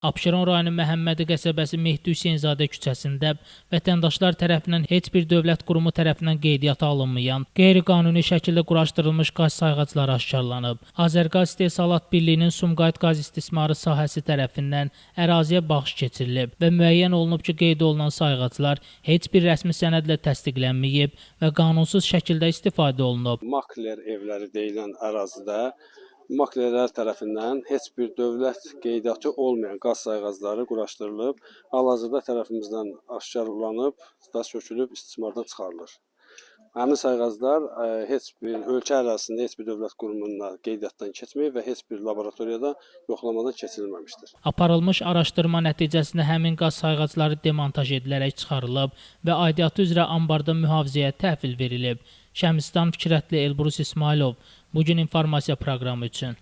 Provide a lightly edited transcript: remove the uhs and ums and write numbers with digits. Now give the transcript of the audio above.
Abşeron rayonu Məhəmmədi qəsəbəsi Mehdi Hüseynzadə küçəsində vətəndaşlar tərəfindən heç bir dövlət qurumu tərəfindən qeydiyyata alınmayan, qeyri-qanuni şəkildə quraşdırılmış qaz sayğacları aşkarlanıb. Azərqaz İstehsalat Birliyinin Sumqayıt qaz istismarı sahəsi tərəfindən əraziyə baxış keçirilib və müəyyən olunub ki, qeyd olunan sayğaclar heç bir rəsmi sənədlə təsdiqlənməyib və qanunsuz şəkildə istifadə olunub. Makler evləri deyilən ərazidə maklerlər tərəfindən heç bir dövlət qeydiyyatı olmayan qaz sayğacları quraşdırılıb, hal-hazırda tərəfimizdən aşkarlanıb və sökülüb istismardan çıxarılır. Həmin sayğaclar heç bir ölkə ərazisində heç bir dövlət qurumunda qeydiyyatdan keçməyib və heç bir laboratoriyada yoxlamadan keçirilməmişdir. Aparılmış araşdırma nəticəsində həmin qaz sayğacları demontaj edilərək çıxarılıb və aidiyyatı üzrə ambarda mühafizəyə təhvil verilib. Şəmsistan Fikrətli, Elbrus İsmailov, Bugün informasiya proqramı üçün.